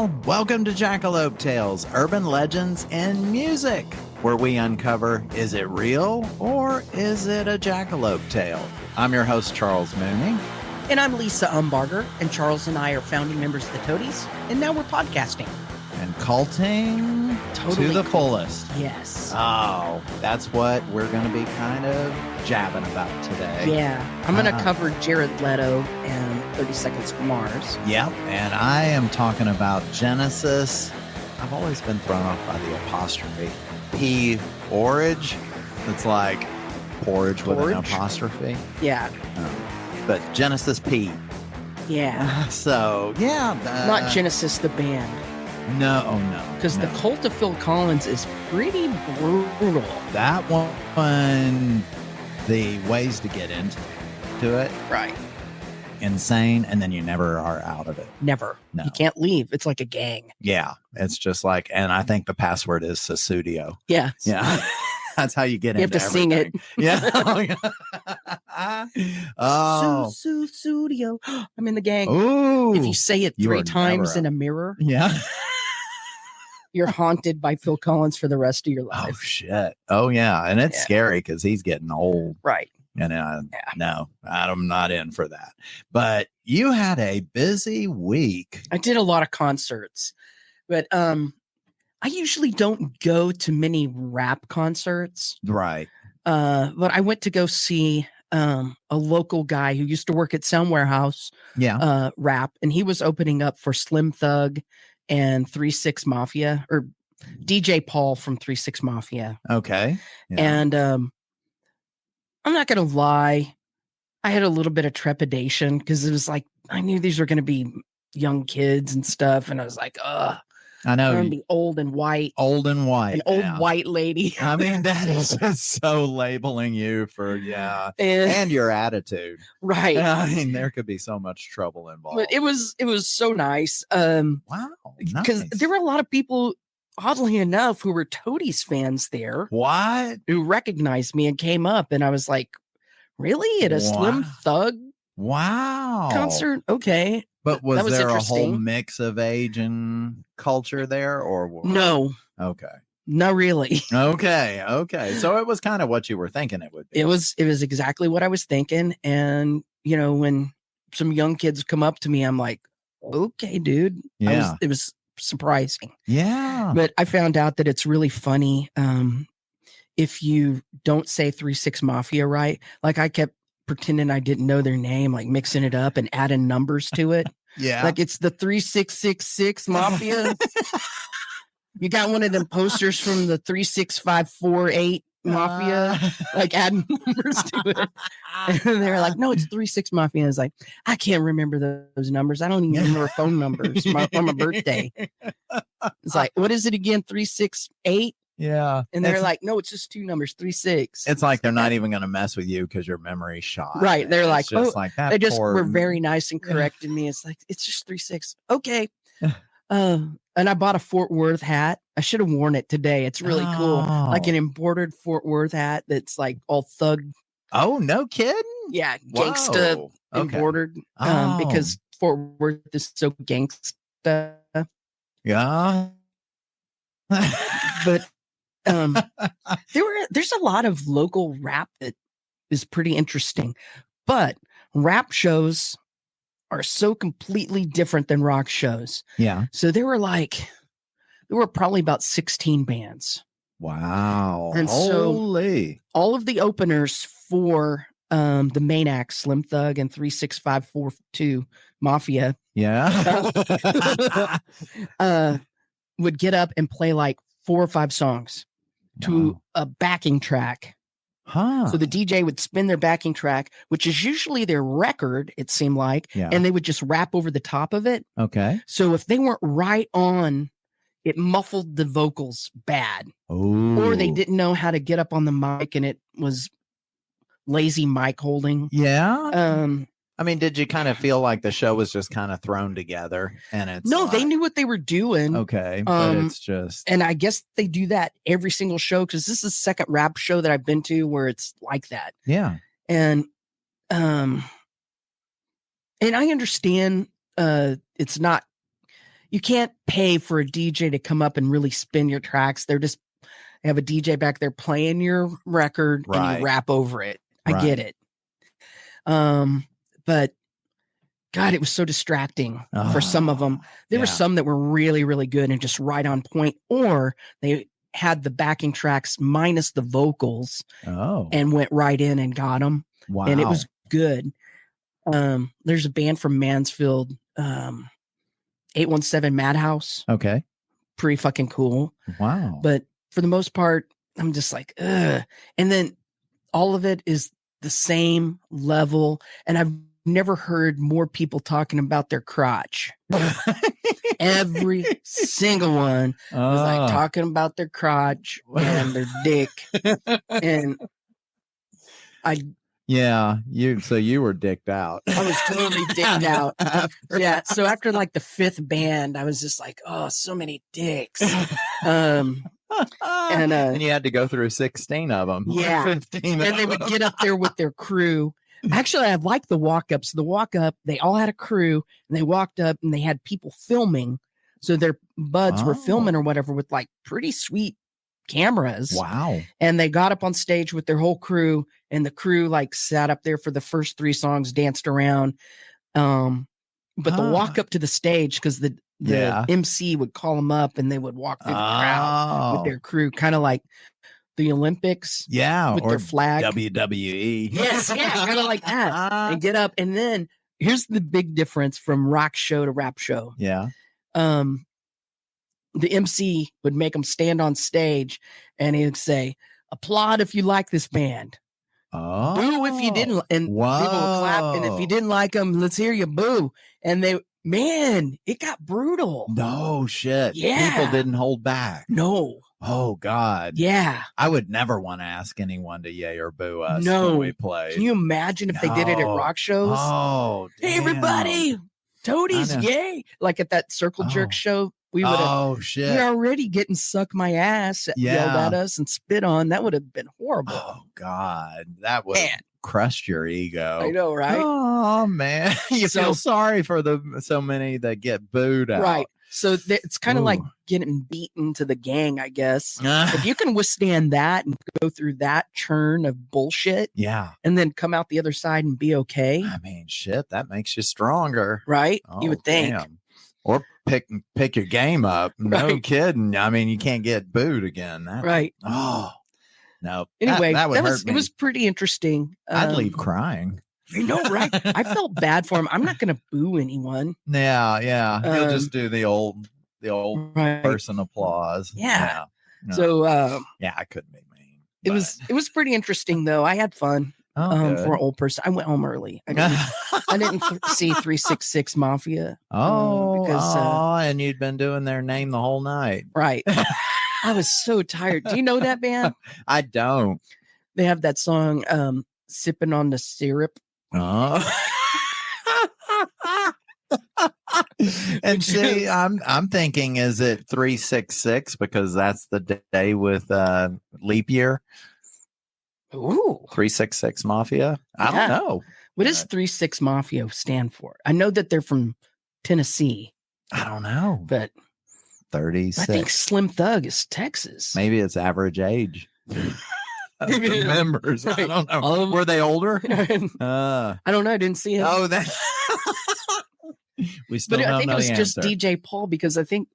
y'all. Welcome to Jackalope Tales, Urban Legends and Music, where we uncover, is it real or is it a jackalope tale? I'm your host, Charles Mooney. And I'm Lisa Umbarger, and Charles and I are founding members of the Toadies, and now we're podcasting. And culting Totally to the cool. fullest. Yes. Oh, that's what we're going to be kind of jabbing about today. Yeah. I'm going to cover Jared Leto and 30 Seconds to Mars. Yep, and I am talking about Genesis. I've always been thrown off by the apostrophe. P-Orridge. It's like porridge with an apostrophe. Yeah. But Genesis P. Yeah. So, yeah. Not Genesis, the band. No. Because the cult of Phil Collins is pretty brutal. That one, the ways to get into it. Right. Insane, and then you never are out of it. Never. No. You can't leave. It's like a gang. Yeah. It's just like, and I think the password is Susudio. Yeah. Yeah. That's how you get into You have to everything. sing it. Yeah. Oh. Studio. I'm in the gang. Ooh. If you say it You 3 are times never in a mirror, Yeah. you're haunted by Phil Collins for the rest of your life. Oh, shit. Oh, yeah. And it's scary because he's getting old. Right. And no, I'm not in for that. But you had a busy week. I did a lot of concerts, but I usually don't go to many rap concerts. Right. But I went to go see a local guy who used to work at Sound Warehouse. Yeah. Rap, and he was opening up for Slim Thug and 3-6 Mafia, or DJ Paul from 3-6 Mafia. Okay. Yeah. And I'm not gonna lie, I had a little bit of trepidation because it was like I knew these were gonna be young kids and stuff, and I was like, ugh. I know. I'm gonna be old and white. Old and white. An old white lady. I mean, that is just so labeling you for, and your attitude. Right. I mean, there could be so much trouble involved. But it was so nice. Wow. Because there were a lot of people, oddly enough, who were Toadies fans there. What? Who recognized me and came up, and I was like, really? At a Slim Thug concert? Okay. But was there a whole interesting. mix of age and culture there, or what? No. Okay. Not really. Okay. So it was kind of what you were thinking it would be. It was exactly what I was thinking. And, when some young kids come up to me, I'm like, okay, dude. Yeah. It was surprising. Yeah. But I found out that it's really funny. If you don't say 3-6 Mafia right, like I kept pretending I didn't know their name, like mixing it up and adding numbers to it. Yeah. Like it's the 3666 Mafia. You got one of them posters from the 36548 Mafia, like adding numbers to it. And they were like, no, it's 3-6 Mafia. And I was like, I can't remember those numbers. I don't even remember phone numbers on my birthday. It's like, what is it again? 368? Yeah. And they're like, no, it's just 2 numbers, 3-6. It's like they're not even going to mess with you because your memory's shot. Right. They're like, just like that. They just were very nice and corrected me. It's like, it's just 3-6. Okay. And I bought a Fort Worth hat. I should have worn it today. It's really cool. Like an embroidered Fort Worth hat that's like all thug. Oh, no kidding? Yeah. Gangsta embroidered. Because Fort Worth is so gangsta. Yeah. But there's a lot of local rap that is pretty interesting, but rap shows are so completely different than rock shows. Yeah. So there were probably about 16 bands. Wow. And holy. So all of the openers for the main act, Slim Thug and 36542 Mafia, would get up and play like 4 or 5 songs to a backing track. So the DJ would spin their backing track, which is usually their record, it seemed like, and they would just rap over the top of it. Okay. So if they weren't right on, it muffled the vocals bad. Ooh. Or they didn't know how to get up on the mic and it was lazy mic holding. Yeah. I mean, did you kind of feel like the show was just kind of thrown together? And it's no, they knew what they were doing. Okay, but it's just, and I guess they do that every single show because this is the second rap show that I've been to where it's like that. Yeah, and I understand it's not you can't pay for a DJ to come up and really spin your tracks. They have a DJ back there playing your record and you rap over it. I get it. But God, it was so distracting for some of them. There were some that were really, really good and just right on point, or they had the backing tracks minus the vocals and went right in and got them. Wow. And it was good. There's a band from Mansfield, 817 Madhouse. Okay. Pretty fucking cool. Wow. But for the most part, I'm just like, ugh. And then all of it is the same level. And I've never heard more people talking about their crotch. Every single one was like talking about their crotch and their dick. And you were dicked out. I was totally dicked out. Yeah. So after like the fifth band, I was just like, oh, so many dicks. And you had to go through 16 of them. Yeah. 15 and they would get up there with their crew. Actually, I like the walk-ups. The walk-up, they all had a crew, and they walked up, and they had people filming. So their buds were filming or whatever with, like, pretty sweet cameras. Wow. And they got up on stage with their whole crew, and the crew, like, sat up there for the first 3 songs, danced around. But the walk up to the stage, because the MC would call them up, and they would walk through the crowd with their crew, kind of like the Olympics, with or their flag, WWE, yes, kind of like that, and get up. And then here's the big difference from rock show to rap show. Yeah, the MC would make them stand on stage, and he'd say, "Applaud if you like this band. Boo if you didn't." And people would clap. And if you didn't like them, let's hear you boo. And it got brutal. No shit. Yeah, people didn't hold back. No. Oh God. Yeah. I would never want to ask anyone to yay or boo us when we play. Can you imagine if they did it at rock shows? Oh, damn. Hey everybody, toadies, yay. Like at that circle jerk show, we would we're already getting suck my ass yelled at us and spit on. That would have been horrible. Oh God. That would have crushed your ego. I know, right? Oh man. You feel sorry for so many that get booed out. Right. So it's kind of like getting beaten to the gang, I guess. If you can withstand that and go through that churn of bullshit, and then come out the other side and be okay. I mean, shit, that makes you stronger, right? You would think, or pick your game up. No kidding. I mean, you can't get booed again, right? Oh no. Anyway, it was pretty interesting. I'd leave crying. You know, right? I felt bad for him. I'm not going to boo anyone. Yeah. He'll just do the old person applause. Yeah. No. So, I couldn't be mean. It was pretty interesting though. I had fun. For an old person, I went home early. I didn't see 366 Mafia. And you'd been doing their name the whole night, right? I was so tired. Do you know that band? I don't. They have that song, "Sipping on the Syrup." And see, I'm thinking, is it 366 because that's the day with leap year? Ooh, 366 Mafia. I don't know. What does 36 Mafia stand for? I know that they're from Tennessee. I don't know, but 36. I think Slim Thug is Texas. Maybe it's average age. The members. Right. I don't know. Were they older? I don't know. I didn't see it. Oh, that. We still. But I think it was answer. just DJ Paul, because I think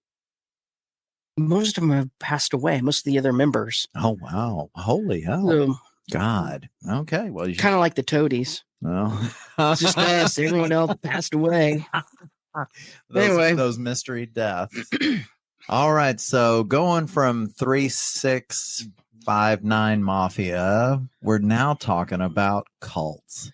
most of them have passed away. Most of the other members. Oh wow! Holy hell! So, God. Okay. Well, you kind of like the Toadies. No, just us. Everyone else passed away. Those mystery deaths. All right. So going from 3659 Mafia, we're now talking about cults.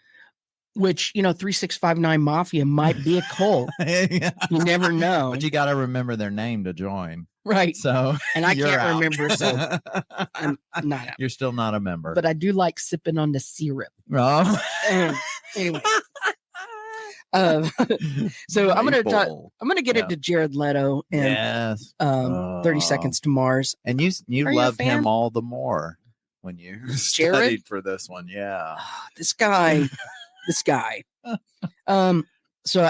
Which, 3659 Mafia might be a cult. You never know. But you got to remember their name to join. Right. So, and I can't remember. So I'm not. You're still not a member. But I do like sipping on the syrup. Oh. Anyway. So I'm going to get into Jared Leto and 30 Seconds to Mars. And you loved him all the more when you studied for this one. Yeah. This guy. So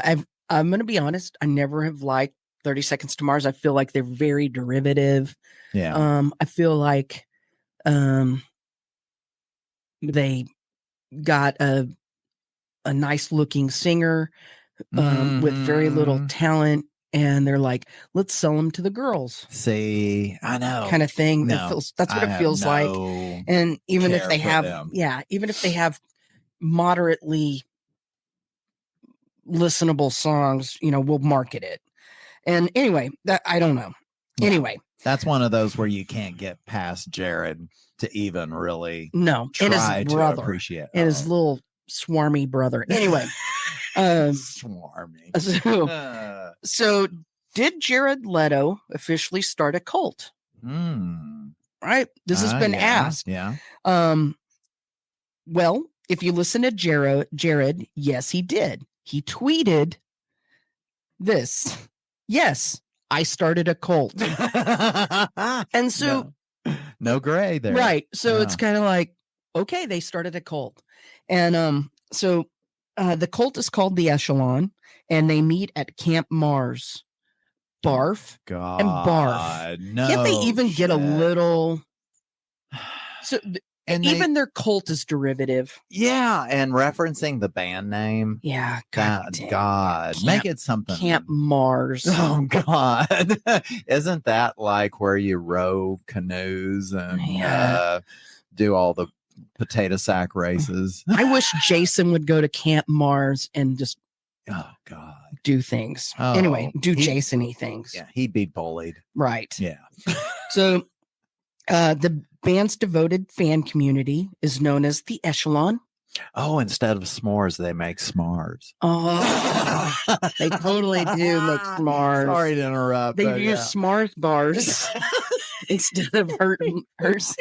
I'm going to be honest. I never have liked 30 Seconds to Mars, I feel like they're very derivative. Yeah. I feel like they got a nice looking singer with very little talent, and they're like, let's sell them to the girls. See, I know, kind of thing. No, That's what it feels like. And even if they have, even if they have moderately listenable songs, we'll market it. And anyway, that I don't know. Yeah. Anyway, that's one of those where you can't get past Jared to even really try to appreciate and his little swarmy brother. Anyway, swarmy. So did Jared Leto officially start a cult? Right? This has been asked. Yeah. Well, if you listen to Jared, yes, he did. He tweeted this. Yes, I started a cult. And so no gray there. Right. So it's kind of like, okay, they started a cult. And so the cult is called the Echelon, and they meet at Camp Mars. Barf God, and barf. No, can't they even get a little? So, and even their cult is derivative. Yeah, and referencing the band name. Yeah, God, make it something. Camp Mars. Oh God, isn't that like where you row canoes and do all the potato sack races? I wish Jason would go to Camp Mars and just. Oh God. Do things. Anyway, Jason-y things. Yeah, he'd be bullied. Right. Yeah. So the band's devoted fan community is known as the Echelon. Oh, instead of s'mores, they make s'mars. Oh, they totally do make s'mars. Sorry to interrupt. They use s'mars bars instead of Hershey's.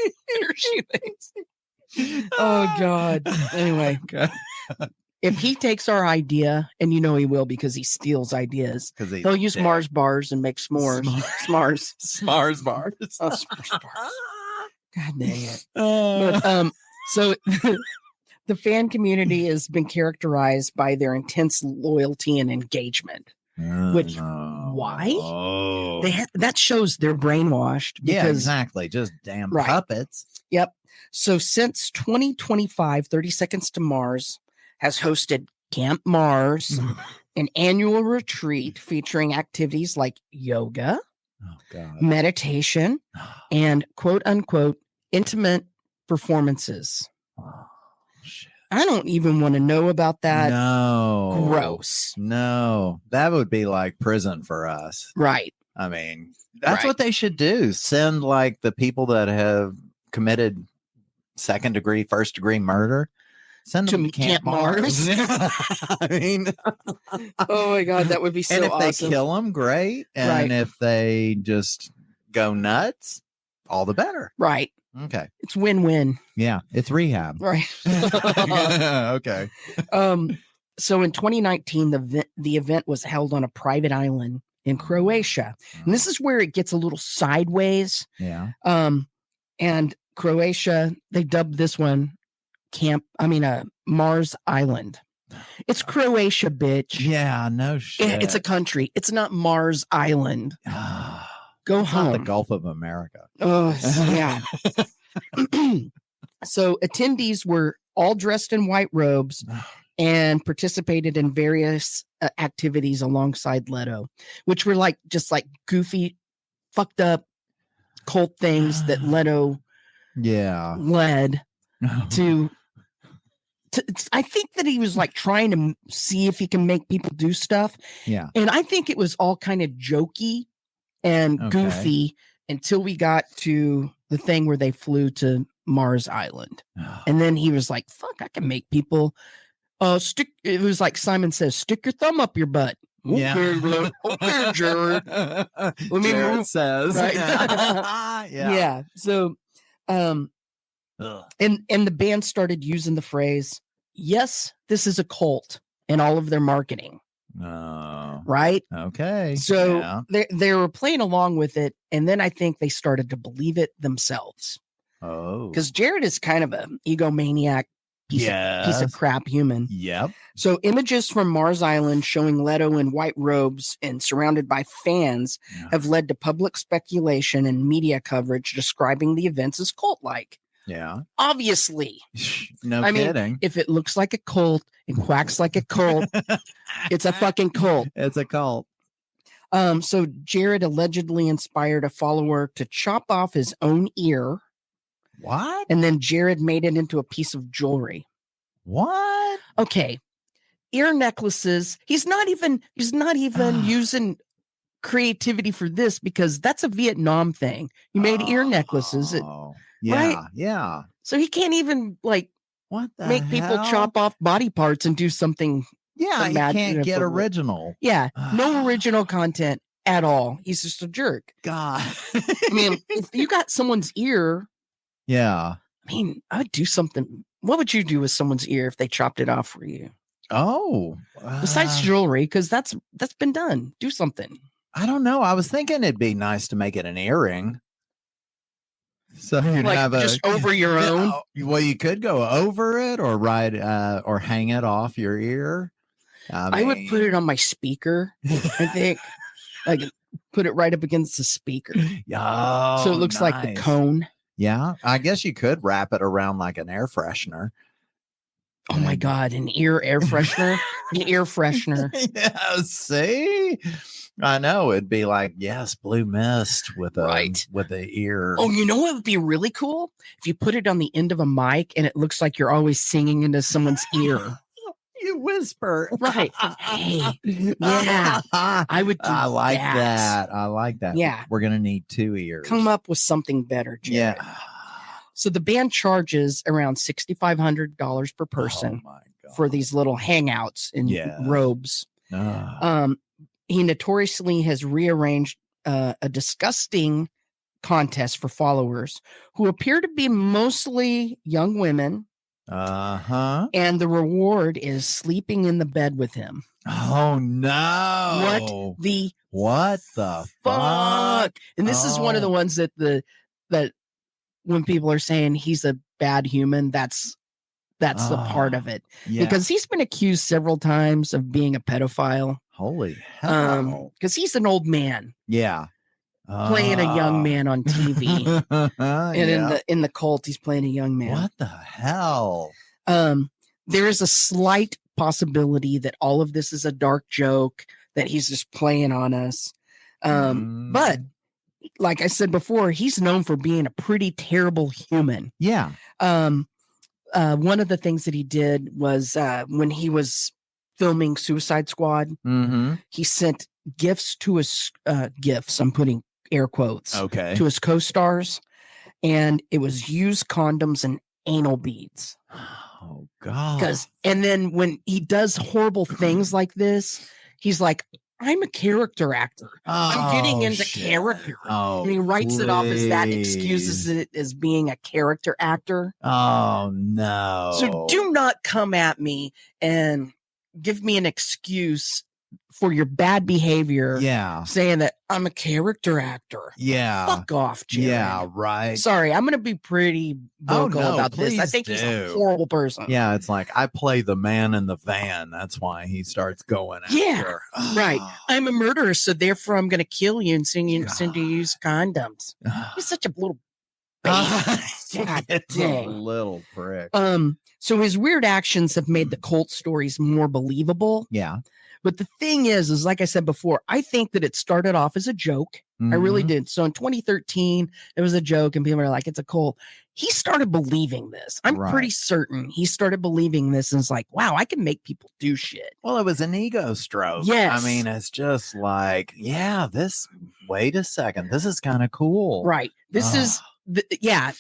Oh God. Anyway. If he takes our idea, and he will because he steals ideas, he'll use Mars bars and make s'mores. S'mars bars. Oh, s'mars bars. God dang it. But, so the fan community has been characterized by their intense loyalty and engagement. Which why? That shows they're brainwashed. Because, exactly. Just damn puppets. Yep. So since 2025, 30 Seconds to Mars has hosted Camp Mars, an annual retreat featuring activities like yoga, meditation, and quote unquote intimate performances. Oh, shit. I don't even want to know about that. No. Gross. No. That would be like prison for us. Right. I mean, that's what they should do. Send like the people that have committed second degree, first degree murder. Send them to Camp Mars. I mean, oh my God, that would be so awesome. And if they kill them, great. And if they just go nuts, all the better. Right. Okay. It's win-win. Yeah, it's rehab. Right. Okay. So in 2019, the event was held on a private island in Croatia. And this is where it gets a little sideways. Yeah. And Croatia, they dubbed this one Mars Island. It's Croatia, bitch. Yeah, no shit. It's a country. It's not Mars Island. Go home. Not the Gulf of America. Oh, yeah. So attendees were all dressed in white robes and participated in various activities alongside Leto, which were just goofy, fucked up cult things that Leto led to. I think that he was trying to see if he can make people do stuff. Yeah. And I think it was all kind of jokey and goofy until we got to the thing where they flew to Mars Island. And then he was like, fuck, I can make people it was like Simon Says, stick your thumb up your butt. Okay, okay, Jared. Jared says. Right? Yeah. So and the band started using the phrase, yes, this is a cult in all of their marketing. Right? Okay. So they were playing along with it, and then I think they started to believe it themselves. Oh. Because Jared is kind of an egomaniac piece of crap human. Yep. So images from Mars Island showing Leto in white robes and surrounded by fans have led to public speculation and media coverage describing the events as cult-like. Yeah. Obviously. No kidding. Mean, if it looks like a cult and quacks like a cult, it's a fucking cult. It's a cult. So Jared allegedly inspired a follower to chop off his own ear. What? And then Jared made it into a piece of jewelry. What? Okay. Ear necklaces. He's not even using creativity for this because that's a Vietnam thing. He made ear necklaces. Right? Yeah. So he can't even make people chop off body parts and do something. Yeah, he can't get original. Yeah, no original content at all. He's just a jerk. God. I mean, if you got someone's ear. Yeah. I mean, I would do something. What would you do with someone's ear if they chopped it off for you? Oh. Besides jewelry, because that's been done. Do something. I don't know. I was thinking it'd be nice to make it an earring. So you'd have just over your own. Well, you could go over it or or hang it off your ear. I would put it on my speaker. I think, put it right up against the speaker. Yeah, so it looks like the cone. Yeah, I guess you could wrap it around like an air freshener. Oh my God, an air freshener, an ear freshener. Yeah, see. I know it'd be like blue mist with the ear. Oh, you know what would be really cool if you put it on the end of a mic and it looks like you're always singing into someone's ear. You whisper, right? Hey, yeah, I would. I like that. I like that. Yeah, we're gonna need 2 ears. Come up with something better, Jared. Yeah. So the band charges around $6,500 per person for these little hangouts in robes. He notoriously has rearranged a disgusting contest for followers who appear to be mostly young women. And the reward is sleeping in the bed with him. Oh no! What the fuck? And this is one of the ones that when people are saying he's a bad human, that's the part of it. Because he's been accused several times of being a pedophile. Holy hell! Because he's an old man. Yeah. Playing a young man on TV. And in the cult, he's playing a young man. What the hell? There is a slight possibility that all of this is a dark joke, that he's just playing on us. But like I said before, he's known for being a pretty terrible human. Yeah. One of the things that he did was when he was filming Suicide Squad, he sent gifts to his gifts. I'm putting air quotes to his co-stars, and it was used condoms and anal beads. Oh God. And then when he does horrible things like this, he's like, I'm a character actor. I'm getting into character. And he writes it off as that, excuses it as being a character actor. Oh no. So do not come at me and give me an excuse for your bad behavior. Yeah. Saying that I'm a character actor. Yeah. Fuck off, Jared. Yeah, right. Sorry, I'm going to be pretty vocal about this. I think he's a horrible person. Yeah, it's like, I play the man in the van. That's why he starts going after. Yeah, right. I'm a murderer, so therefore I'm going to kill you and send you to use condoms. He's such a little it's a little prick. So his weird actions have made the cult stories more believable. Yeah. But the thing is like I said before, I think that it started off as a joke. I really did. So in 2013, it was a joke and people are like, it's a cult. He started believing this. I'm pretty certain he started believing this and it's like, wow, I can make people do shit. Well, it was an ego stroke. Yes. I mean, it's just like, wait a second. This is kind of cool. Right. This is,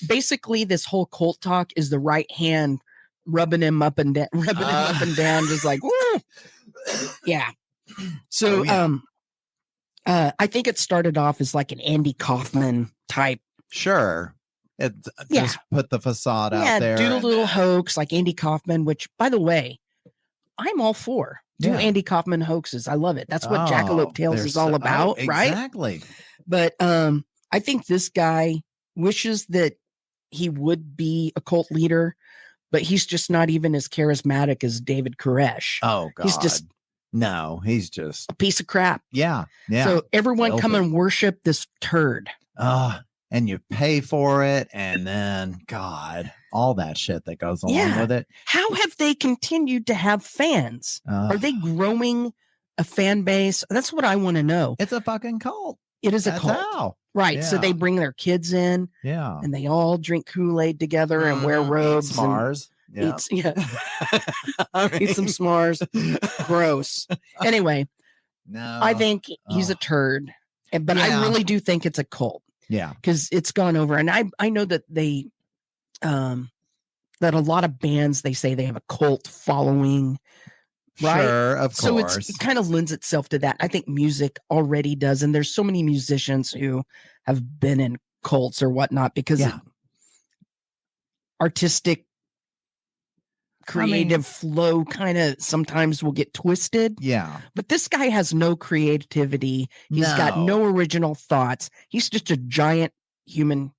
basically this whole cult talk is the right hand rubbing him up and down, just like, woo. Yeah. So, I think it started off as like an Andy Kaufman type. Sure. Just put the facade out there. Do a little hoax like Andy Kaufman, which, by the way, I'm all for. Do Andy Kaufman hoaxes. I love it. That's what Jackalope Tales is all about, right? Exactly. But I think this guy wishes that he would be a cult leader, but he's just not even as charismatic as David Koresh. Oh God. He's just a piece of crap. Yeah. So everyone come and worship this turd. And you pay for it, and then God, all that shit that goes along with it. How have they continued to have fans? Are they growing a fan base? That's what I want to know. It's a fucking cult. It is a cult. How. Right. Yeah. So they bring their kids in. Yeah. And they all drink Kool-Aid together and wear robes. Smars. Eat some s'mores. Gross. Anyway. No. I think he's a turd. But I really do think it's a cult. Yeah. Because it's gone over. And I know that they that a lot of bands, they say they have a cult following. Right. Sure, of course. So it kind of lends itself to that. I think music already does. And there's so many musicians who have been in cults or whatnot because artistic, creative flow kind of sometimes will get twisted. Yeah. But this guy has no creativity. He's got no original thoughts. He's just a giant human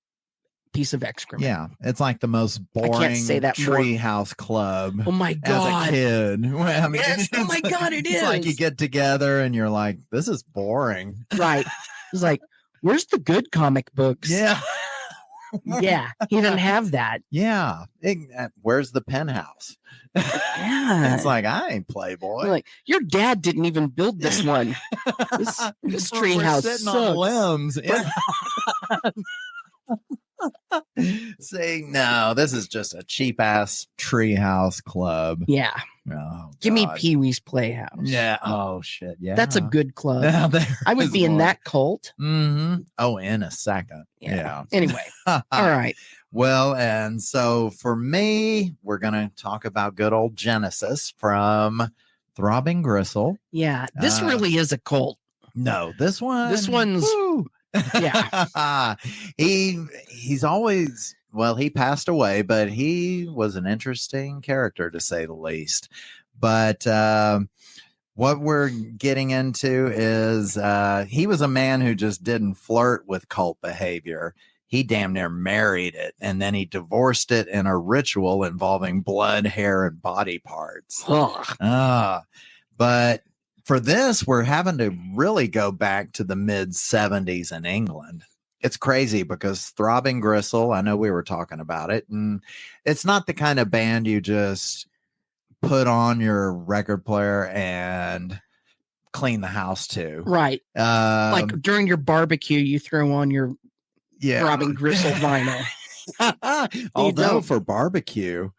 piece of excrement. Yeah, it's like the most boring treehouse club. Oh my God. As a kid. Well, I mean, oh my God, it is. It's like you get together and you're like, this is boring. Right. It's like, where's the good comic books? Yeah. Yeah, he didn't have that. Yeah. Where's the penthouse? Yeah. It's like, I ain't Playboy. Like, your dad didn't even build this one. This treehouse sitting on limbs. Say no, this is just a cheap ass treehouse club. Yeah. Oh, give me Pee-wee's Playhouse. Yeah. Oh shit. Yeah. That's a good club. I would be in that cult. Mm-hmm. Oh, in a second. Yeah. Anyway. All right. Well, and so for me, we're gonna talk about good old Genesis from Throbbing Gristle. Yeah. This really is a cult. No, this one's woo. Yeah. He's always, well, he passed away, but he was an interesting character to say the least. But what we're getting into is he was a man who just didn't flirt with cult behavior. He damn near married it, and then he divorced it in a ritual involving blood, hair, and body parts. But for this, we're having to really go back to the mid-70s in England. It's crazy because Throbbing Gristle, I know we were talking about it, and it's not the kind of band you just put on your record player and clean the house to. Right. Like during your barbecue, you throw on your Throbbing Gristle vinyl. Although for barbecue,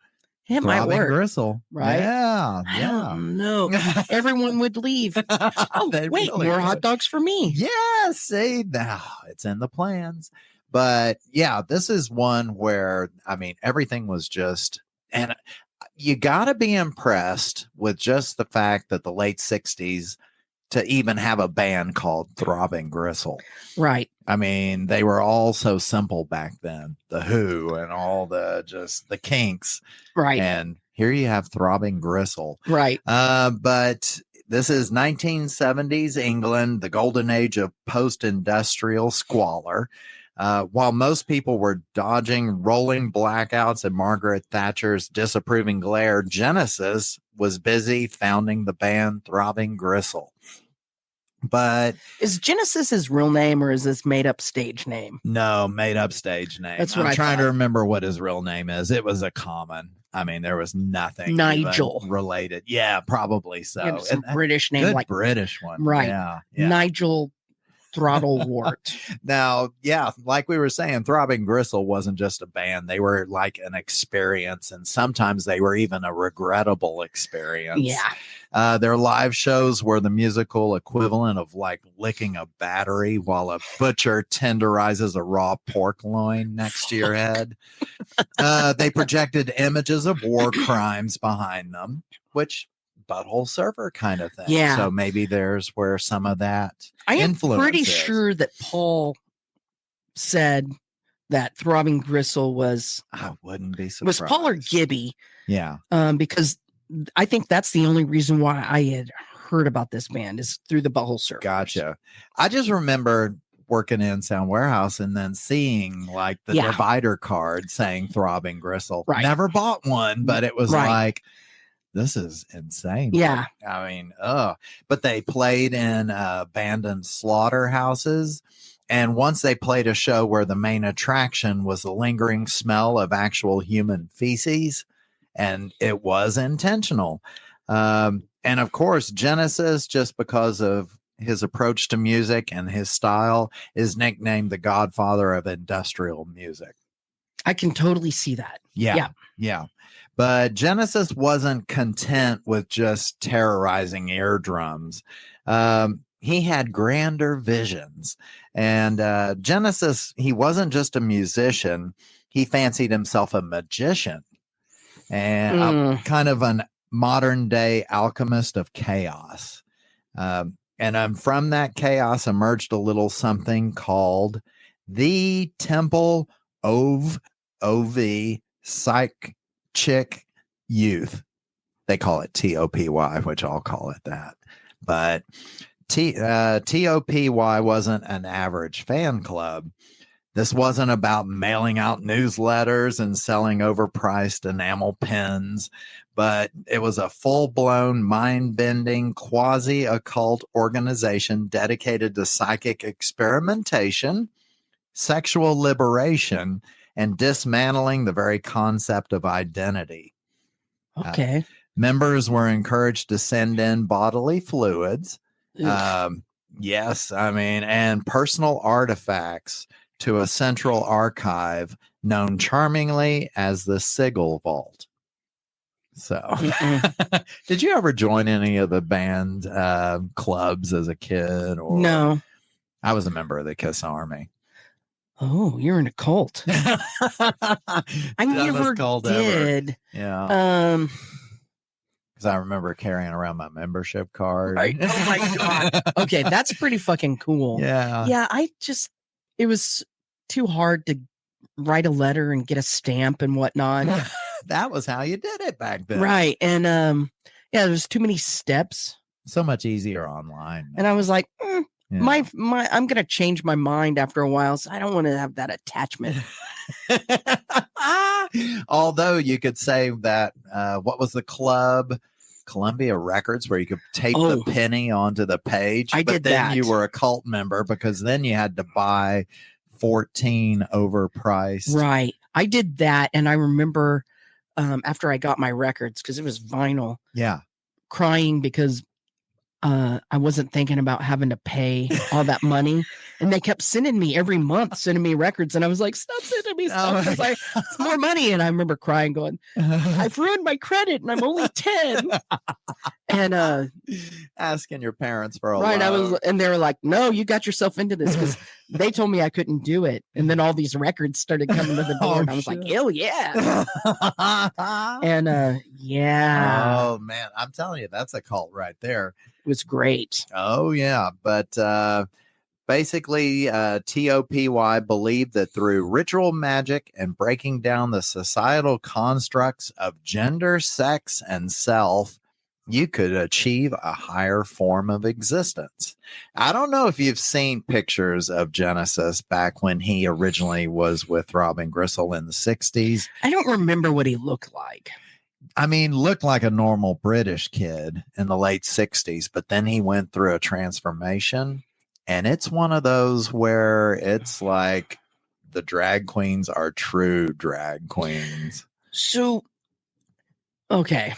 it might work. Gristle. Right? Yeah. No. Everyone would leave. Oh, wait, really more hot dogs for me. Yeah, see, now it's in the plans. But yeah, this is one where, I mean, everything was just, and you got to be impressed with just the fact that the late 60s to even have a band called Throbbing Gristle. Right. I mean, they were all so simple back then. The Who and all the Kinks. Right. And here you have Throbbing Gristle. Right. But this is 1970s England, the golden age of post-industrial squalor. While most people were dodging rolling blackouts and Margaret Thatcher's disapproving glare, Genesis was busy founding the band Throbbing Gristle. But is Genesis his real name or is this made up stage name? No, made up stage name. That's what I'm trying to remember what his real name is. It was a common. I mean, there was nothing Nigel related. Yeah, probably so. Some British name, good like British one, right? Yeah. Nigel Throttlewort. Now, yeah, like we were saying, Throbbing Gristle wasn't just a band. They were like an experience, and sometimes they were even a regrettable experience. Yeah. Their live shows were the musical equivalent of like licking a battery while a butcher tenderizes a raw pork loin next to your head. They projected images of war crimes behind them, which butthole server kind of thing. Yeah. So maybe there's where some of that I am influence pretty is. sure that Paul said that Throbbing Gristle was I wouldn't be surprised. Was Paul or Gibby? Yeah. Because I think that's the only reason why I had heard about this band is through the butthole server. Gotcha. I just remember working in Sound Warehouse and then seeing like the divider card saying Throbbing Gristle. Right. Never bought one, but it was like, this is insane. Yeah. I mean, but they played in abandoned slaughterhouses. And once they played a show where the main attraction was the lingering smell of actual human feces, and it was intentional. And of course, Genesis, just because of his approach to music and his style, is nicknamed the godfather of industrial music. I can totally see that. Yeah. But Genesis wasn't content with just terrorizing eardrums. He had grander visions. And Genesis, he wasn't just a musician. He fancied himself a magician and kind of an modern day alchemist of chaos. And from that chaos emerged a little something called the Temple of Psychick Youth. They call it TOPY, which I'll call it that. But TOPY wasn't an average fan club. This wasn't about mailing out newsletters and selling overpriced enamel pins, but it was a full-blown, mind-bending, quasi-occult organization dedicated to psychic experimentation, sexual liberation, and dismantling the very concept of identity. Okay. Members were encouraged to send in bodily fluids. Yes, I mean, and personal artifacts to a central archive known charmingly as the Sigil Vault. So, did you ever join any of the band clubs as a kid? Or no. I was a member of the Kiss Army. Oh, you're in a cult. I never did. Ever. Yeah. Because I remember carrying around my membership card. Right. Oh my God. Okay, that's pretty fucking cool. Yeah. Yeah, it was too hard to write a letter and get a stamp and whatnot. That was how you did it back then. Right. And there's too many steps. So much easier online. And I was like, I'm gonna change my mind after a while, so I don't want to have that attachment. Although you could say that what was the club? Columbia Records, where you could tape the penny onto the page. But then you were a cult member because then you had to buy 14 overpriced. Right. I did that, and I remember after I got my records, because it was vinyl. Yeah. Crying because I wasn't thinking about having to pay all that money, and they kept sending me every month, sending me records, and I was like, "Stop sending me stuff! It's like it's more money." And I remember crying, going, "I've ruined my credit, and I'm only 10." And asking your parents for a loan. And they were like, "No, you got yourself into this," because they told me I couldn't do it, and then all these records started coming to the door, and I was like, "Hell yeah!" And yeah. Oh man, I'm telling you, that's a cult right there. Was great. Oh yeah, but basically TOPY believed that through ritual magic and breaking down the societal constructs of gender, sex, and self, you could achieve a higher form of existence. I don't know if you've seen pictures of Genesis back when he originally was with Throbbing Gristle in the 60s. I don't remember what he looked like. I mean, looked like a normal British kid in the late 60s, but then he went through a transformation, and it's one of those where it's like the drag queens are true drag queens. So, okay.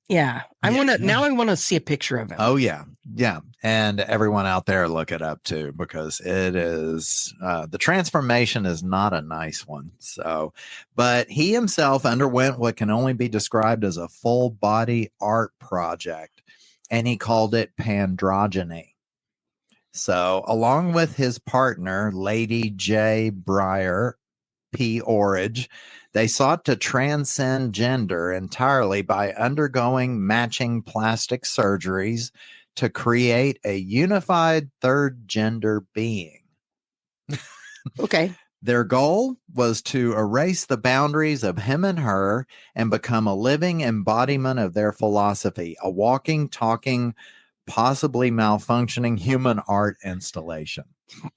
Yeah. I want to see a picture of him. Oh yeah. Yeah. And everyone out there, look it up too, because it is, the transformation is not a nice one. So, but he himself underwent what can only be described as a full body art project, and he called it Pandrogyny. So along with his partner, Lady J. Breyer P-Orridge, they sought to transcend gender entirely by undergoing matching plastic surgeries to create a unified third gender being. Okay. Their goal was to erase the boundaries of him and her and become a living embodiment of their philosophy, a walking, talking, possibly malfunctioning human art installation.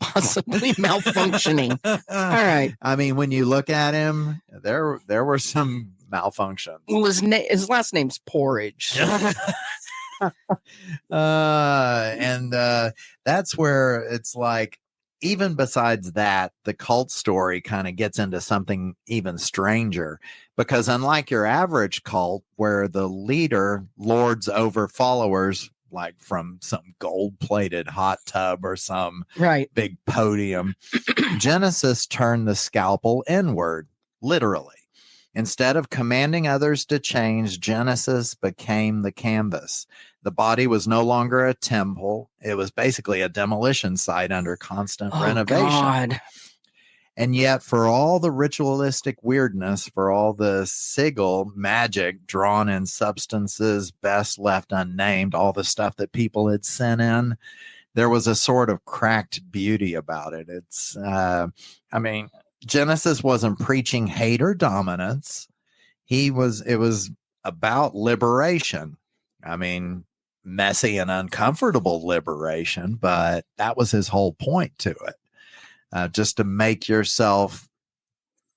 Possibly malfunctioning. All right. I mean, when you look at him, there were some malfunctions. Well, his last name's Porridge. And that's where it's like, even besides that, the cult story kind of gets into something even stranger, because unlike your average cult where the leader lords over followers, like from some gold-plated hot tub or some big podium, Genesis turned the scalpel inward, literally. Instead of commanding others to change, Genesis became the canvas. The body was no longer a temple. It was basically a demolition site under constant renovation. God. And yet, for all the ritualistic weirdness, for all the sigil magic drawn in substances best left unnamed, all the stuff that people had sent in, there was a sort of cracked beauty about it. It's, I mean, Genesis wasn't preaching hate or dominance. It was about liberation. I mean, messy and uncomfortable liberation, but that was his whole point to it. Just to make yourself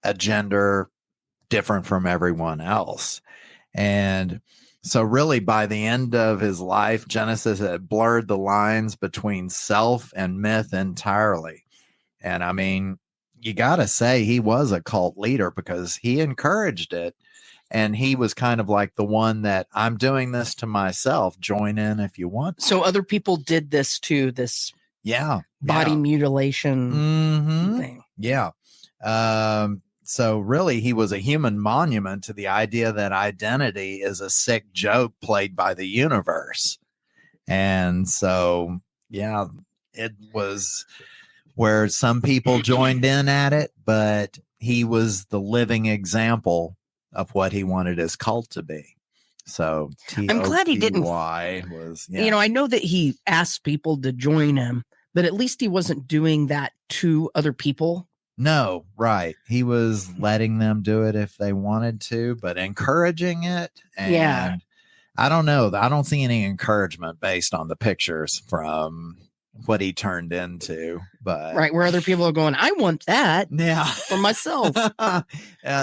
a gender different from everyone else. And so really by the end of his life, Genesis had blurred the lines between self and myth entirely. And I mean, you got to say he was a cult leader because he encouraged it. And he was kind of like the one that, I'm doing this to myself. Join in if you want. So other people did this too, this body mutilation thing. Yeah. So really, he was a human monument to the idea that identity is a sick joke played by the universe. And so, yeah, it was where some people joined in at it, but he was the living example of what he wanted his cult to be. So I'm glad he didn't. Was, I know that he asked people to join him, but at least he wasn't doing that to other people. No, right. He was letting them do it if they wanted to, but encouraging it. And I don't know. I don't see any encouragement based on the pictures from what he turned into, but where other people are going, I want that for myself.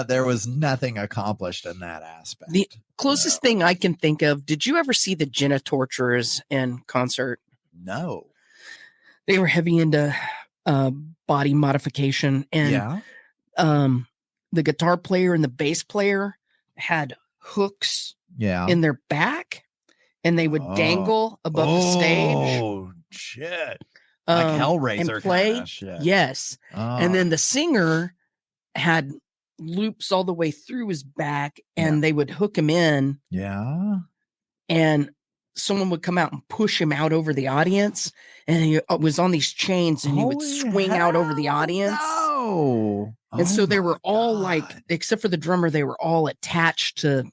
There was nothing accomplished in that aspect. The closest thing I can think of, did you ever see the Torturers in concert? No. They were heavy into body modification, and the guitar player and the bass player had hooks in their back, and they would dangle above the stage. Oh shit! Like Hellraiser and play. Kind of shit. Yes, and then the singer had loops all the way through his back, and they would hook him in. Yeah, and someone would come out and push him out over the audience, and he was on these chains, and he would swing out over the audience. No. And so they were all like, except for the drummer, they were all attached to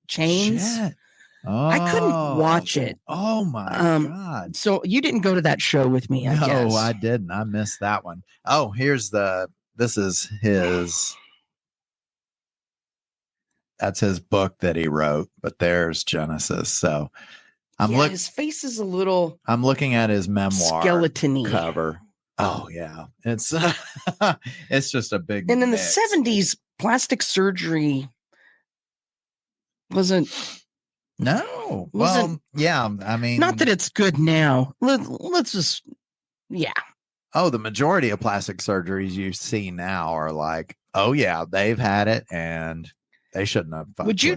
chains. Shit. I couldn't watch it. Oh my God. So you didn't go to that show with me, I guess. No, I didn't. I missed that one. Oh, this is his. That's his book that he wrote, but there's Genesis. So his face is a little. I'm looking at his memoir skeleton-y cover. Oh yeah, it's it's just a big. And in mix. the 70s, plastic surgery wasn't. No, well, yeah. I mean, not that it's good now. Let's just, Oh, the majority of plastic surgeries you see now are like, oh yeah, they've had it and they shouldn't have. Would you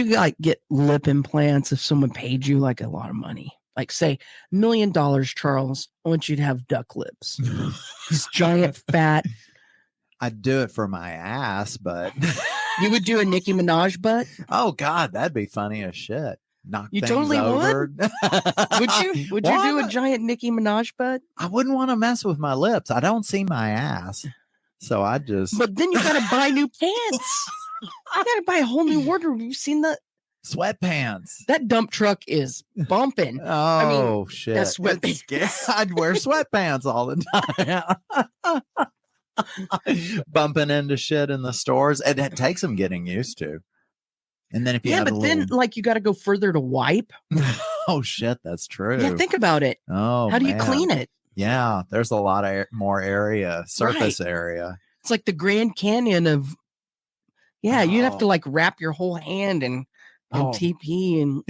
like get lip implants if someone paid you like a lot of money? Like say $1 million, Charles, I want you to have duck lips. These giant fat. I'd do it for my ass, but you would do a Nicki Minaj butt? Oh God, that'd be funny as shit. Knock you things totally over. Would you do a giant Nicki Minaj butt? I wouldn't want to mess with my lips. I don't see my ass. So I just. But then you got to buy new pants. You got to buy a whole new wardrobe. You've seen the sweatpants. That dump truck is bumping. Oh, shit. That's sweatpants. I'd wear sweatpants all the time. Bumping into shit in the stores. It takes them getting used to. And then if you then you got to go further to wipe. Oh shit, that's true. Yeah, think about it. Oh, how do you clean it? Yeah, there's a lot of more area, surface area. It's like the Grand Canyon of, you'd have to like wrap your whole hand and TP and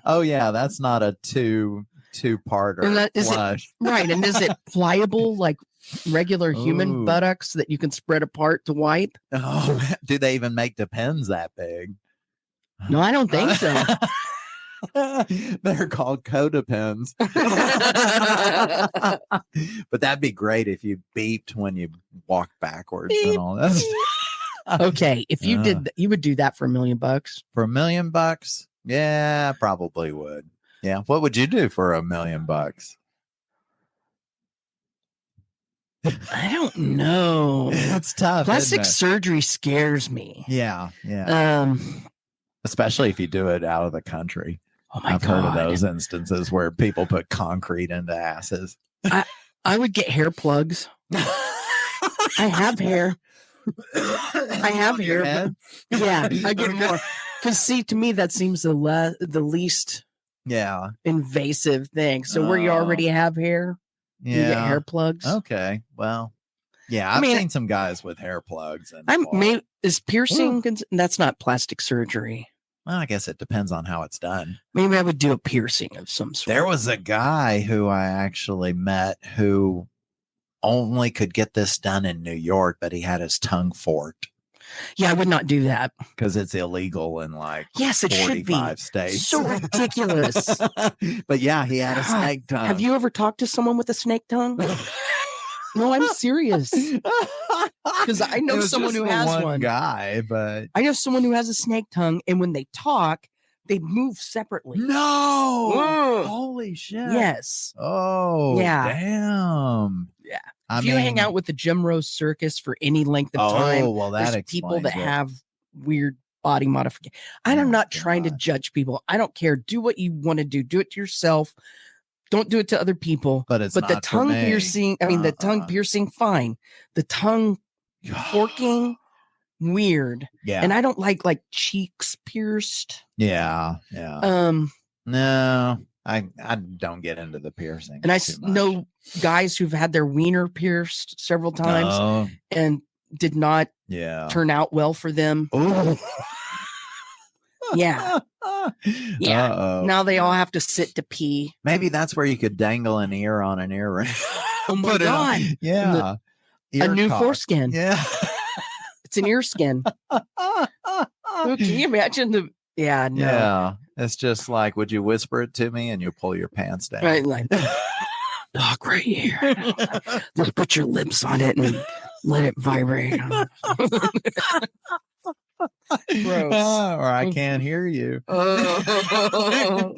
Oh yeah, that's not a two-parter flush. Right. And is it pliable like regular human buttocks that you can spread apart to wipe? Oh, do they even make the pens that big? No, I don't think so. They're called Coda pens. But that'd be great if you beeped when you walk backwards and all that. Okay, if you did, you would do that for $1 million. For $1 million? Yeah, probably would. Yeah, what would you do for $1 million? I don't know. It's tough. Plastic surgery scares me. Yeah. Especially if you do it out of the country. Oh my God. I've heard of those instances where people put concrete into asses. I would get hair plugs. I have hair. I have hair. Yeah, I get more. Because see, to me, that seems the least invasive thing. So where you already have hair, you get hair plugs. Okay, well, yeah, I've seen some guys with hair plugs. And is piercing? That's not plastic surgery. Well, I guess it depends on how it's done. Maybe I would do a piercing of some sort. There was a guy who I actually met who only could get this done in New York, but he had his tongue forked. Yeah, I would not do that. Because it's illegal in like it 45 states. So ridiculous. But yeah, he had a snake tongue. Have you ever talked to someone with a snake tongue? No, I'm serious. Because I know someone who has one. Guy, but I know someone who has a snake tongue, and when they talk, they move separately. No! Whoa. Holy shit! Yes. Oh, yeah. Damn. Yeah. If you hang out with the Jim Rose Circus for any length of time, there's people that have weird body modification. I'm not trying to judge people. I don't care. Do what you want to do. Do it to yourself. Don't do it to other people. But the tongue piercing, the tongue piercing, fine. The tongue forking, weird. Yeah. And I don't like cheeks pierced. Yeah. No, I don't get into the piercing. And I know guys who've had their wiener pierced several times and did not turn out well for them. Oh. Yeah. Yeah. Uh-oh. Now they all have to sit to pee. Maybe that's where you could dangle an ear on an earring. Oh my God. Yeah. A new foreskin. Yeah. It's an ear skin. Can you imagine the no. Yeah. It's just like, would you whisper it to me and you pull your pants down? Right, like talk right here. Just put your lips on it and let it vibrate. Gross. Or I can't hear you. All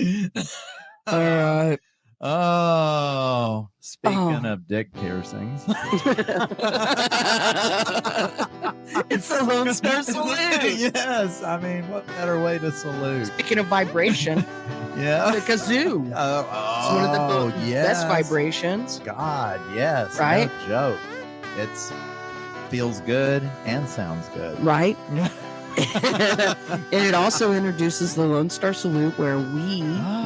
right. Oh, speaking of dick piercings. It's a Lone Star salute. Yes. I mean, what better way to salute? Speaking of vibration. Yeah. The kazoo. It's one of the best vibrations. God, yes. Right? No joke. It's feels good and sounds good. Right? And it also introduces the Lone Star Salute, where we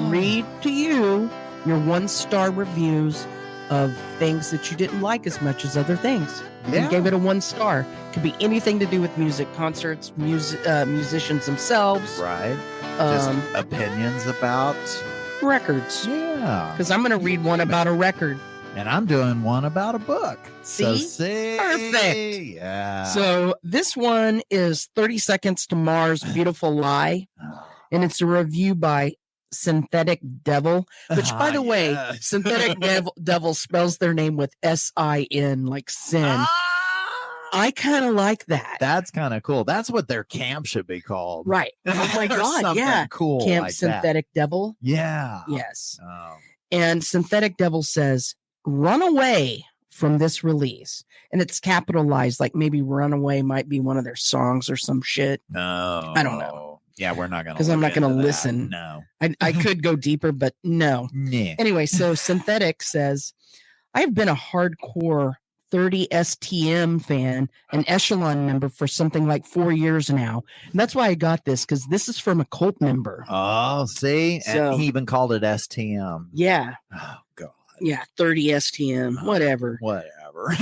read to you your 1-star reviews of things that you didn't like as much as other things. You gave it a 1 star. Could be anything to do with music, concerts, musicians themselves. Right. Just opinions about records. Yeah. Because I'm going to read one about a record. And I'm doing one about a book. See? Perfect. Yeah. So this one is 30 Seconds to Mars, Beautiful Lie. And it's a review by Synthetic Devil, which, by the way, Synthetic Devil spells their name with S-I-N, like sin. I kind of like that. That's kind of cool. That's what their camp should be called. Right. Oh my God. Yeah. Cool. Camp like Synthetic that. Devil. Yeah. Yes. Oh. And Synthetic Devil says, run away from this release. And it's capitalized, like maybe Runaway might be one of their songs or some shit. No. I don't know. Yeah, we're not going to. Because I'm not going to listen. No. I could go deeper, but no. Yeah. Anyway, so Synthetic says, I've been a hardcore 30 STM fan, an Echelon member for something like 4 years now. And that's why I got this, because this is from a cult member. Oh, see? So, and he even called it STM. Yeah. Oh, God. Yeah, 30 STM, whatever. Whatever.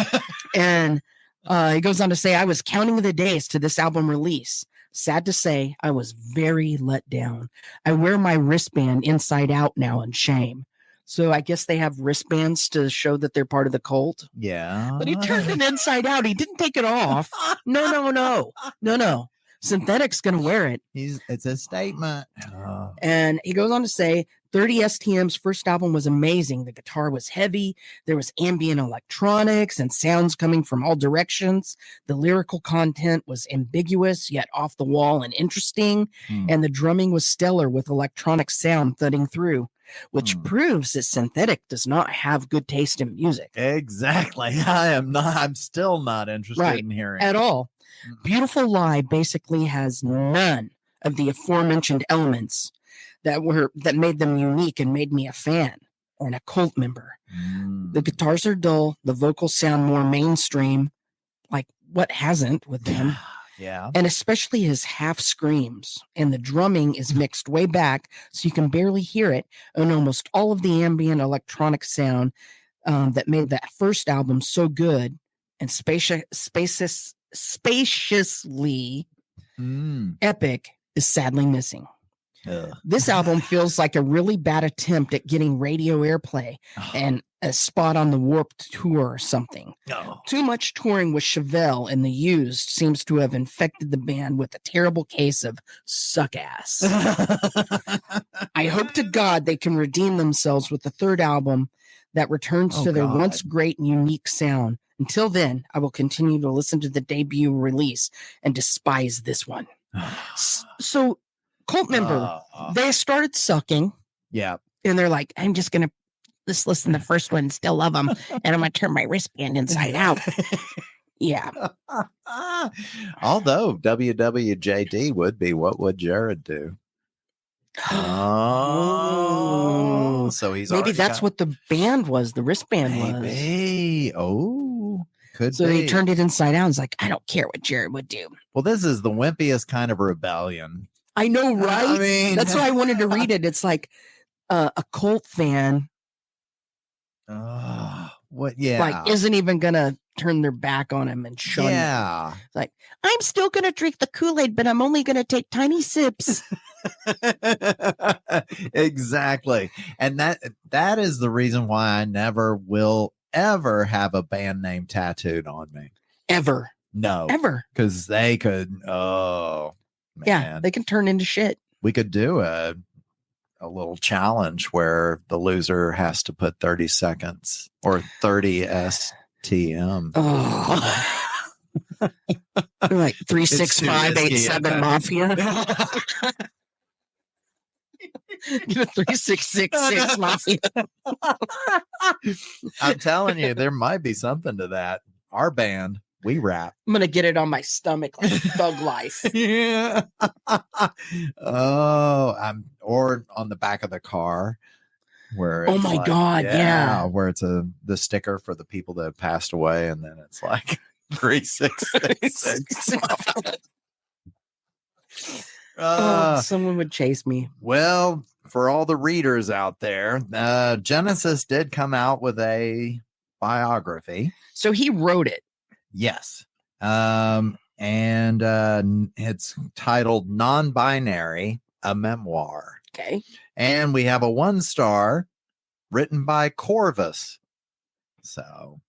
And he goes on to say, I was counting the days to this album release. Sad to say, I was very let down. I wear my wristband inside out now in shame. So I guess they have wristbands to show that they're part of the cult. Yeah. But he turned it inside out. He didn't take it off. No. Synthetic's going to wear it. It's a statement. And he goes on to say, 30 STM's first album was amazing. The guitar was heavy. There was ambient electronics and sounds coming from all directions. The lyrical content was ambiguous, yet off the wall and interesting. And the drumming was stellar with electronic sound thudding through, which proves that Synthetic does not have good taste in music. Exactly. I'm still not interested in hearing at all. Beautiful Lie basically has none of the aforementioned elements that made them unique and made me a fan and a cult member. The guitars are dull, the vocals sound more mainstream, like what hasn't with them. Yeah. And especially his half screams, and the drumming is mixed way back so you can barely hear it, and almost all of the ambient electronic sound that made that first album so good and spaciously epic is sadly missing. This album feels like a really bad attempt at getting radio airplay and a spot on the Warped Tour or something. Too much touring with Chevelle and the Used seems to have infected the band with a terrible case of suck ass. I hope to God they can redeem themselves with the third album that returns to their once great and unique sound. Until then, I will continue to listen to the debut release and despise this one. So, cult member, they started sucking. Yeah. And they're like, I'm just going to just listen to the first one and still love them. And I'm going to turn my wristband inside out. Yeah. Although WWJD would be, what would Jared do? So he's maybe that's what the band was. The wristband was. Could so be. They turned it inside out. It's like, I don't care what Jared would do. Well, this is the wimpiest kind of rebellion. I know, right? I mean, that's why I wanted to read it. It's like a cult fan. What? Yeah. Like, isn't even going to turn their back on him and shun him. It's like, I'm still going to drink the Kool-Aid, but I'm only going to take tiny sips. Exactly. And that is the reason why I never will ever have a band name tattooed on me. Ever. No. Ever. Because they could, man. Yeah, they can turn into shit. We could do a little challenge where the loser has to put 30 seconds or 30 STM. Like 36587 Mafia. 3666 Mafia. I'm telling you, there might be something to that. Our band, we rap. I'm gonna get it on my stomach like Thug Life. Yeah. Or on the back of the car, where it's God, yeah, where it's the sticker for the people that have passed away, and then it's like 3666. Someone would chase me. Well, for all the readers out there, Genesis did come out with a biography. So he wrote it. Yes. And it's titled Non-Binary, a Memoir. Okay. And we have a 1-star written by Corvus. So,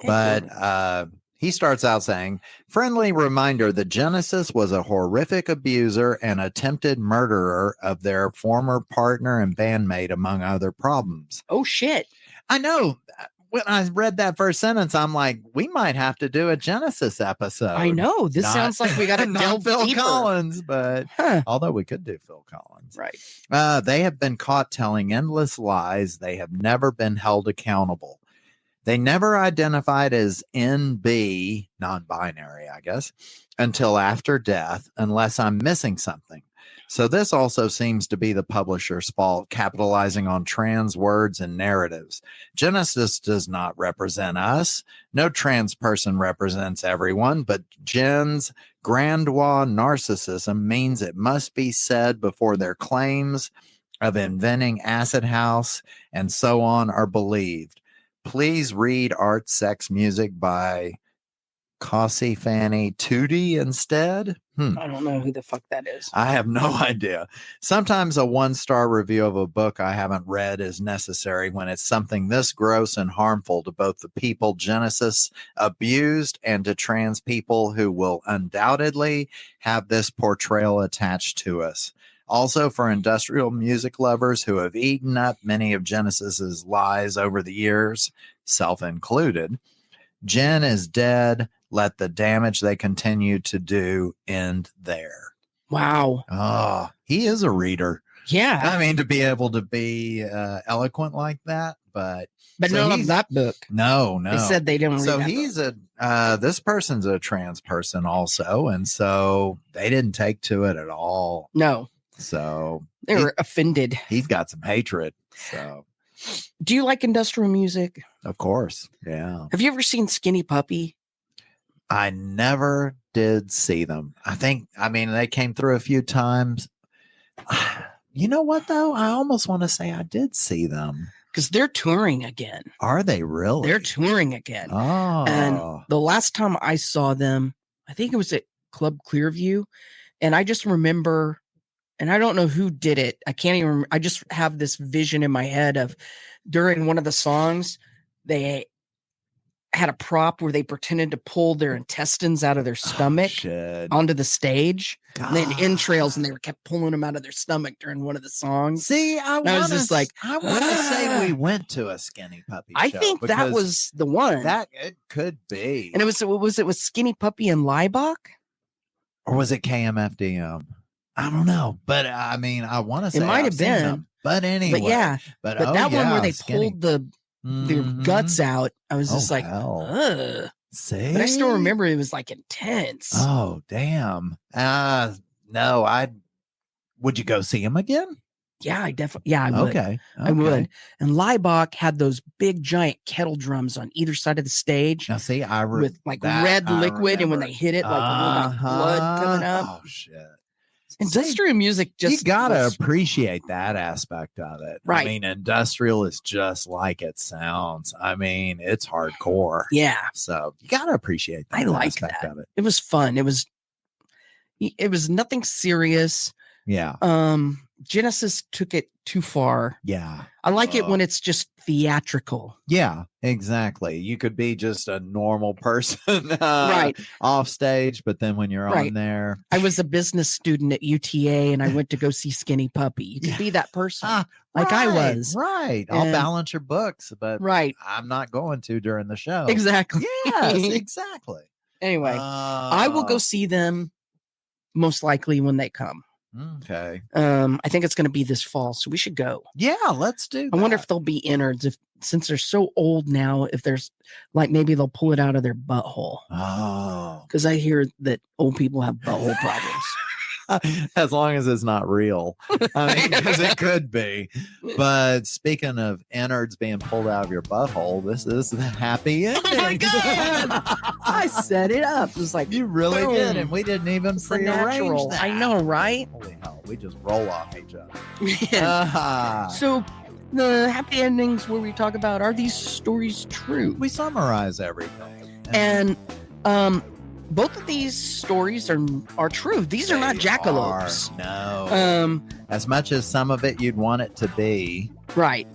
but he starts out saying, friendly reminder that Genesis was a horrific abuser and attempted murderer of their former partner and bandmate, among other problems. Oh, shit. I know. When I read that first sentence, I'm like, we might have to do a Genesis episode. I know. This sounds like we got to delve Phil deeper. Collins, but although we could do Phil Collins. Right. They have been caught telling endless lies. They have never been held accountable. They never identified as NB, non-binary, I guess, until after death, unless I'm missing something. So this also seems to be the publisher's fault, capitalizing on trans words and narratives. Genesis does not represent us. No trans person represents everyone, but Jen's grandiose narcissism means it must be said before their claims of inventing acid house and so on are believed. Please read Art, Sex, Music by Cossie Fanny Tootie instead. I don't know who the fuck that is. I have no idea. Sometimes a 1-star review of a book I haven't read is necessary when it's something this gross and harmful to both the people Genesis abused and to trans people who will undoubtedly have this portrayal attached to us. Also, for industrial music lovers who have eaten up many of Genesis's lies over the years, self included, Jen is dead. Let the damage they continue to do end there. Wow. Oh, he is a reader. Yeah. I mean, to be able to be eloquent like that, but so not that book. No. They said they didn't read so that he's book. This person's a trans person also, and so they didn't take to it at all. No. So they were offended. He's got some hatred. So do you like industrial music? Of course. Yeah. Have you ever seen Skinny Puppy? I never did see them. I mean, they came through a few times. You know what, though? I almost want to say I did see them. Because they're touring again. Are they really? They're touring again. Oh. And the last time I saw them, I think it was at Club Clearview. And I just remember, and I don't know who did it. I can't even remember. I just have this vision in my head of during one of the songs, they had a prop where they pretended to pull their intestines out of their stomach onto the stage. God. And they had entrails and they kept pulling them out of their stomach during one of the songs. See, I was just like, I want to say we went to a Skinny Puppy show. I think that was the one. That it could be. And it was Skinny Puppy and Leibach? Or was it KMFDM? I don't know. But I mean, I want to say it might have been. Them. But anyway. But yeah. But that one where they pulled their guts out, I was just like, ugh. See? But I still remember it was like intense. Oh, damn. No, would you go see him again? Yeah, I definitely. Yeah, I would. Okay. I would. And Leibach had those big giant kettle drums on either side of the stage. Now, see, with like red liquid, and when they hit it, like blood coming up. Oh shit! Industrial music just you gotta appreciate that aspect of it. Right. I mean, industrial is just like it sounds. I mean, it's hardcore. Yeah. So you gotta appreciate that. I like that. Of it. It was fun. It was nothing serious. Yeah. Genesis took it too far. Yeah. I like it when it's just theatrical. Yeah, exactly. You could be just a normal person right off stage, but then when you're on there. I was a business student at UTA and I went to go see Skinny Puppy. You could be that person like I was. Right. I'll balance your books, but I'm not going to during the show. Exactly. Yes, exactly. Anyway, I will go see them most likely when they come. Okay. I think it's going to be this fall, so we should go. Yeah, let's do that. I wonder if there'll be innards since they're so old now, if there's like maybe they'll pull it out of their butthole. Oh. Because I hear that old people have butthole problems. As long as it's not real. I mean, because it could be. But speaking of innards being pulled out of your butthole, this is the happy ending. Oh my God. I set it up. It was like, you really did, and we didn't even prearrange that. I know, right? Holy hell, we just roll off each other. Yeah. So the happy endings where we talk about, are these stories true? We summarize everything. And both of these stories are true. These are not jackalopes. No. As much as some of it you'd want it to be. Right.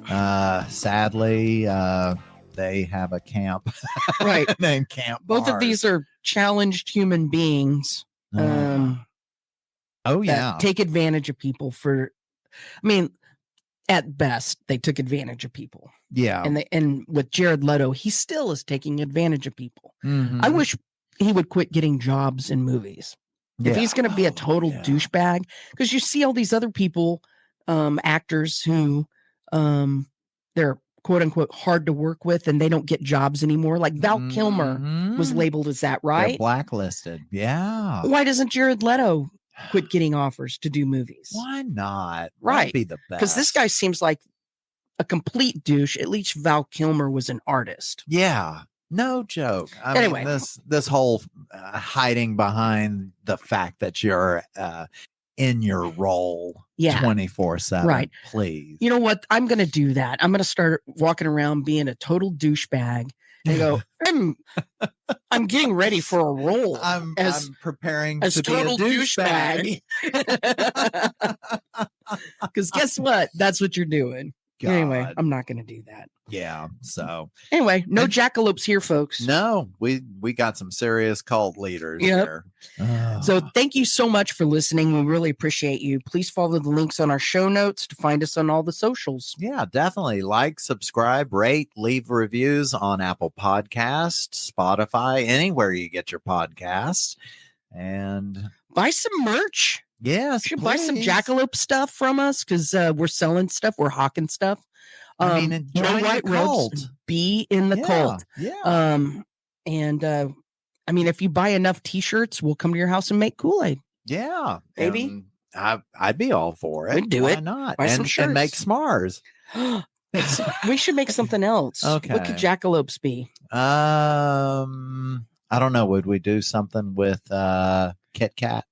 Sadly, they have a camp. Right. named Camp Both Mars. of these are challenged human beings. Take advantage of people at best, they took advantage of people. Yeah. And with Jared Leto, he still is taking advantage of people. Mm-hmm. I wish he would quit getting jobs in movies. Yeah. If he's going to be a total douchebag, because you see all these other people, actors who they're quote unquote hard to work with and they don't get jobs anymore. Like Val Kilmer was labeled as that, right? They're blacklisted. Yeah. Why doesn't Jared Leto quit getting offers to do movies? Why not? Right. That'd be the best. Because this guy seems like a complete douche. At least Val Kilmer was an artist. Yeah. No joke. I mean, this whole hiding behind the fact that you're in your role 24/7. Right. Please. You know what? I'm going to do that. I'm going to start walking around being a total douchebag and go, I'm getting ready for a role. I'm preparing as to total be a douchebag. Because guess what? That's what you're doing. God. Anyway, I'm not going to do that. Yeah. So anyway, no jackalopes here, folks. No, we got some serious cult leaders here. So thank you so much for listening. We really appreciate you. Please follow the links on our show notes to find us on all the socials. Yeah, definitely. Like, subscribe, rate, leave reviews on Apple Podcasts, Spotify, anywhere you get your podcasts. And buy some merch. Yes, you should buy some Jackalope stuff from us because we're selling stuff. We're hawking stuff. I mean, no white ropes. Be in the cult. Yeah. And I mean, if you buy enough T-shirts, we'll come to your house and make Kool-Aid. Yeah, baby. I'd be all for it. We'd do it. Why not? Buy some shirts. And make s'mores. We should make something else. Okay. What could jackalopes be? I don't know. Would we do something with Kit Kat?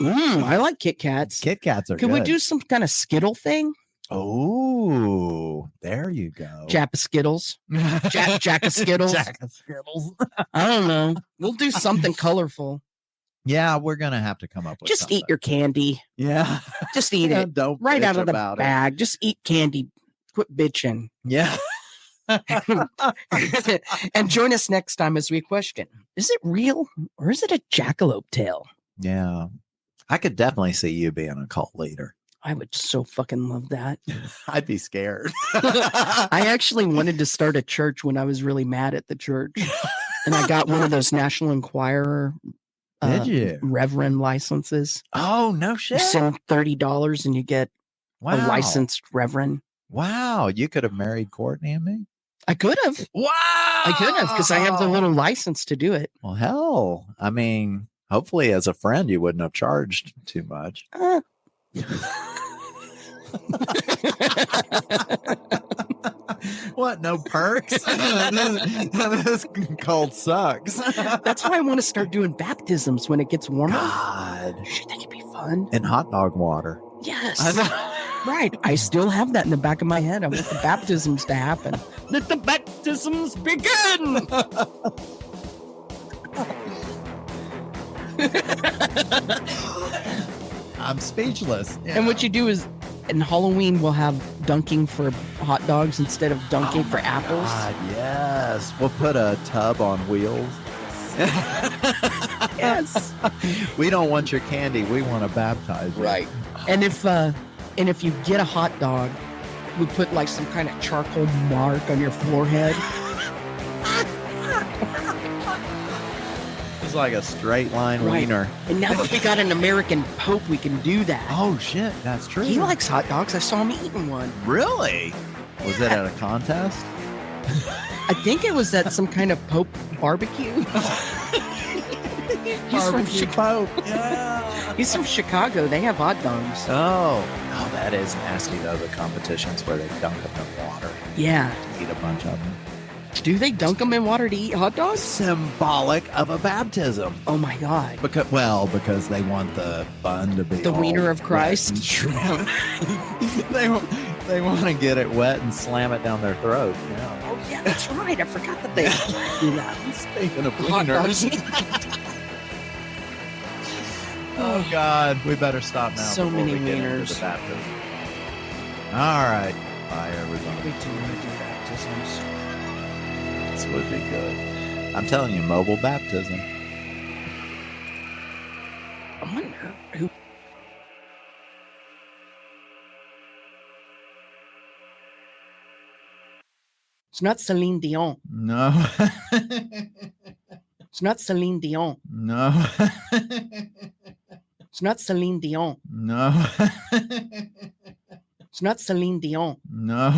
I like Kit Kats. Kit Kats are Could good. we do some kind of Skittle thing? Oh, there you go. Jap Skittles. Jack of Skittles. Jack of Skittles. I don't know. We'll do something colorful. Yeah, we're gonna have to come up with just something. Eat your candy. Yeah. Just eat it. Don't right out of the about bag. it. Just eat candy. Quit bitching. Yeah. And join us next time as we question, is it real or is it a jackalope tale? Yeah. I could definitely see you being a cult leader. I would so fucking love that. I'd be scared. I actually wanted to start a church when I was really mad at the church. And I got one of those National Enquirer Did you? Reverend licenses. Oh, no shit. You send $30 and you get a licensed Reverend. Wow. You could have married Courtney and me. I could have. Wow. I could have because I have the little license to do it. Well, hell. I mean, hopefully as a friend, you wouldn't have charged too much. What? No perks? This cult sucks. That's why I want to start doing baptisms when it gets warmer. God. I think it'd be fun. And hot dog water. Yes. Right. I still have that in the back of my head. I want the baptisms to happen. Let the baptisms begin. I'm speechless. Yeah. And what you do is, in Halloween, we'll have dunking for hot dogs instead of dunking for apples. God, yes. We'll put a tub on wheels. Yes. We don't want your candy. We want to baptize you. Right. And if you get a hot dog, we put like some kind of charcoal mark on your forehead. It's like a straight line wiener. And now that we got an American Pope, we can do that. Oh, shit. That's true. He likes hot dogs. I saw him eating one. Really? Was it at a contest? I think it was at some kind of Pope barbecue. He's from Chicago. Yeah. He's from Chicago. They have hot dogs. Oh, that is nasty, though, the competitions where they dunk them in water. Yeah. Eat a bunch of them. Do they dunk them in water to eat hot dogs? Symbolic of a baptism. Oh, my God. Because they want the bun to be the wiener of Christ. They want to get it wet and slam it down their throat. Yeah. Oh, yeah, that's right. I forgot that they do that. Speaking of hot wieners. Oh, God. We better stop now. So many wieners. All right. Bye, everybody. We do want to do baptisms. This would be good. I'm telling you, mobile baptism. I wonder who. It's not Celine Dion. No. It's not Celine Dion. No. It's not Celine Dion. No. It's not Celine Dion. No.